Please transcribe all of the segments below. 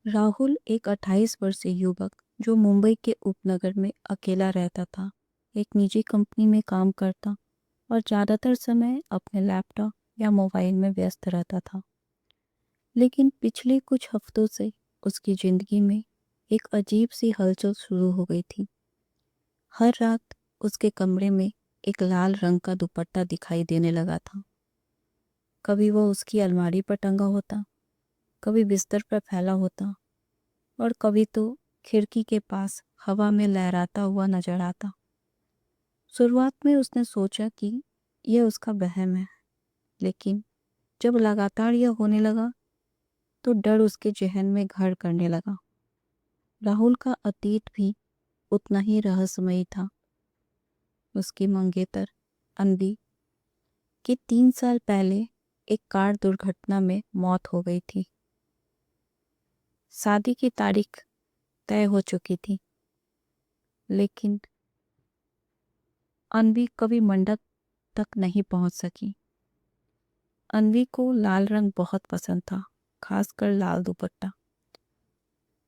राहुल एक 28 वर्षीय युवक जो मुंबई के उपनगर में अकेला रहता था। एक निजी कंपनी में काम करता और ज़्यादातर समय अपने लैपटॉप या मोबाइल में व्यस्त रहता था। लेकिन पिछले कुछ हफ्तों से उसकी ज़िंदगी में एक अजीब सी हलचल शुरू हो गई थी। हर रात उसके कमरे में एक लाल रंग का दुपट्टा दिखाई देने लगा था। कभी वो उसकी अलमारी पर टंगा होता, कभी बिस्तर पर फैला होता और कभी तो खिड़की के पास हवा में लहराता हुआ नजर आता। शुरुआत में उसने सोचा कि यह उसका वहम है, लेकिन जब लगातार यह होने लगा तो डर उसके जहन में घर करने लगा। राहुल का अतीत भी उतना ही रहस्यमयी था। उसकी मंगेतर अनवी की 3 साल पहले एक कार दुर्घटना में मौत हो गई थी। शादी की तारीख तय हो चुकी थी, लेकिन अनवी कभी मंडप तक नहीं पहुंच सकी। अनवी को लाल रंग बहुत पसंद था, खासकर लाल दुपट्टा।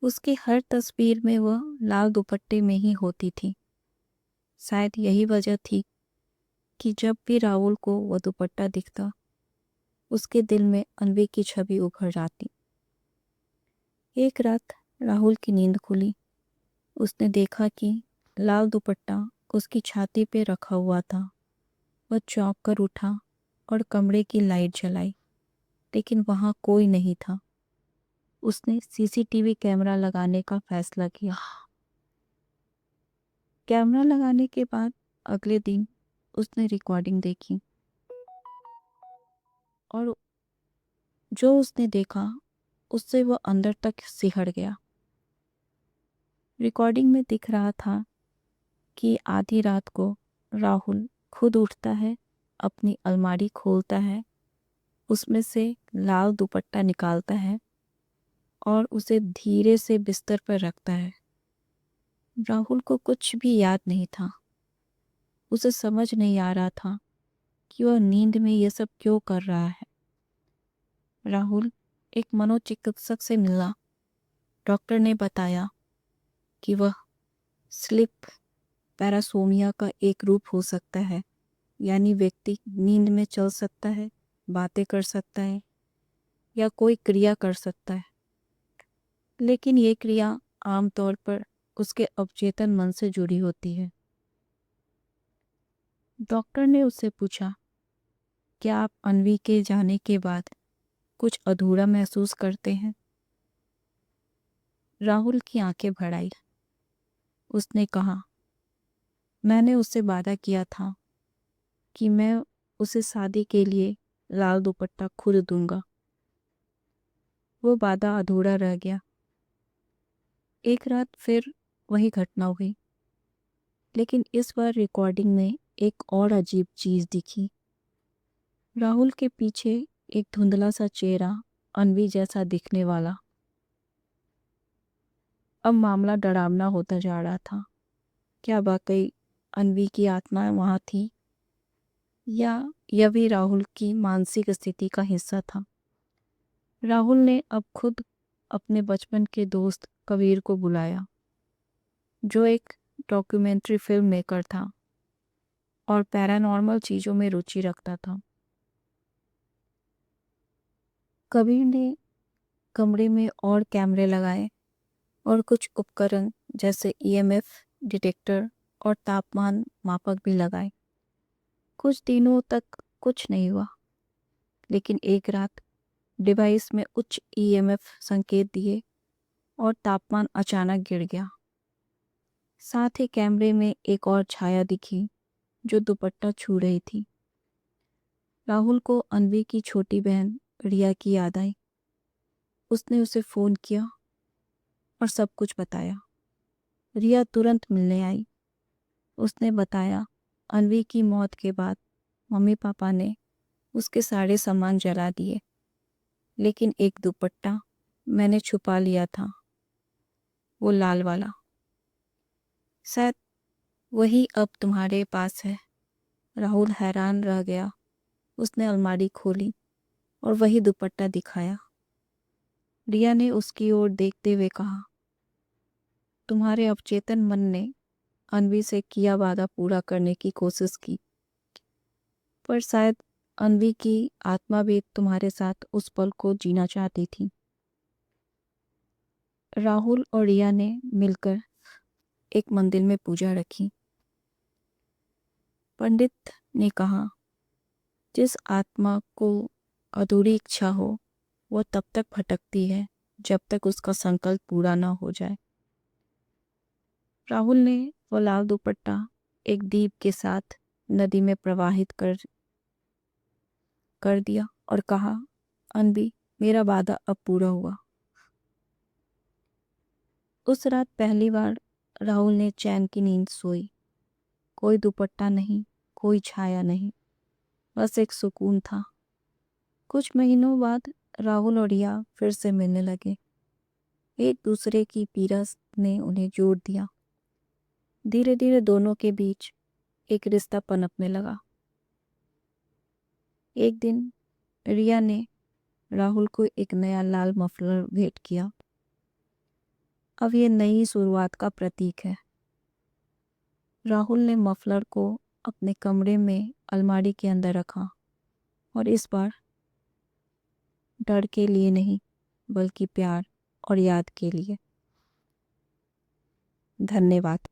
उसकी हर तस्वीर में वह लाल दुपट्टे में ही होती थी। शायद यही वजह थी कि जब भी राहुल को वह दुपट्टा दिखता, उसके दिल में अनवी की छवि उभर जाती। एक रात राहुल की नींद खुली। उसने देखा कि लाल दुपट्टा उसकी छाती पे रखा हुआ था। वह चौंक कर उठा और कमरे की लाइट जलाई, लेकिन वहाँ कोई नहीं था। उसने सीसीटीवी कैमरा लगाने का फैसला किया। कैमरा लगाने के बाद अगले दिन उसने रिकॉर्डिंग देखी और जो उसने देखा उससे वह अंदर तक सिहर गया। रिकॉर्डिंग में दिख रहा था कि आधी रात को राहुल खुद उठता है, अपनी अलमारी खोलता है, उसमें से लाल दुपट्टा निकालता है और उसे धीरे से बिस्तर पर रखता है। राहुल को कुछ भी याद नहीं था। उसे समझ नहीं आ रहा था कि वह नींद में यह सब क्यों कर रहा है। राहुल एक मनोचिकित्सक से मिला। डॉक्टर ने बताया कि वह स्लीप पैरासोमिया का एक रूप हो सकता है, यानी व्यक्ति नींद में चल सकता है, बातें कर सकता है या कोई क्रिया कर सकता है, लेकिन ये क्रिया आमतौर पर उसके अवचेतन मन से जुड़ी होती है। डॉक्टर ने उससे पूछा, क्या आप अनवी के जाने के बाद कुछ अधूरा महसूस करते हैं? राहुल की आंखें भर आई। उसने कहा, मैंने उससे वादा किया था कि मैं उसे शादी के लिए लाल दुपट्टा खुद दूंगा। वो वादा अधूरा रह गया। एक रात फिर वही घटना हुई, लेकिन इस बार रिकॉर्डिंग में एक और अजीब चीज दिखी। राहुल के पीछे एक धुंधला सा चेहरा, अनवी जैसा दिखने वाला। अब मामला डरावना होता जा रहा था। क्या वाकई अनवी की आत्मा वहां थी या यह भी राहुल की मानसिक स्थिति का हिस्सा था? राहुल ने अब खुद अपने बचपन के दोस्त कबीर को बुलाया, जो एक डॉक्यूमेंट्री फिल्म मेकर था और पैरानॉर्मल चीज़ों में रुचि रखता था। कबीर ने कमरे में और कैमरे लगाए और कुछ उपकरण जैसे ईएमएफ डिटेक्टर और तापमान मापक भी लगाए। कुछ दिनों तक कुछ नहीं हुआ, लेकिन एक रात डिवाइस में उच्च ईएमएफ संकेत दिए और तापमान अचानक गिर गया। साथ ही कैमरे में एक और छाया दिखी जो दुपट्टा छू रही थी। राहुल को अनवी की छोटी बहन रिया की याद आई। उसने उसे फ़ोन किया और सब कुछ बताया। रिया तुरंत मिलने आई। उसने बताया, अनवी की मौत के बाद मम्मी पापा ने उसके सारे सामान जला दिए, लेकिन एक दुपट्टा मैंने छुपा लिया था, वो लाल वाला। शायद वही अब तुम्हारे पास है। राहुल हैरान रह गया। उसने अलमारी खोली और वही दुपट्टा दिखाया। रिया ने उसकी ओर देखते हुए कहा, तुम्हारे अवचेतन मन ने अनवी से किया वादा पूरा करने की कोशिश की, पर शायद अनवी की आत्मा भी तुम्हारे साथ उस पल को जीना चाहती थी। राहुल और रिया ने मिलकर एक मंदिर में पूजा रखी। पंडित ने कहा, जिस आत्मा को अधूरी इच्छा हो वो तब तक भटकती है जब तक उसका संकल्प पूरा ना हो जाए। राहुल ने वो लाल दुपट्टा एक दीप के साथ नदी में प्रवाहित कर दिया और कहा, अनबी, मेरा वादा अब पूरा हुआ। उस रात पहली बार राहुल ने चैन की नींद सोई। कोई दुपट्टा नहीं, कोई छाया नहीं, बस एक सुकून था। कुछ महीनों बाद राहुल और रिया फिर से मिलने लगे। एक दूसरे की पीड़ा ने उन्हें जोड़ दिया। धीरे धीरे दोनों के बीच एक रिश्ता पनपने लगा। एक दिन रिया ने राहुल को एक नया लाल मफलर भेंट किया। अब ये नई शुरुआत का प्रतीक है। राहुल ने मफलर को अपने कमरे में अलमारी के अंदर रखा और इस बार डर के लिए नहीं, बल्कि प्यार और याद के लिए। धन्यवाद।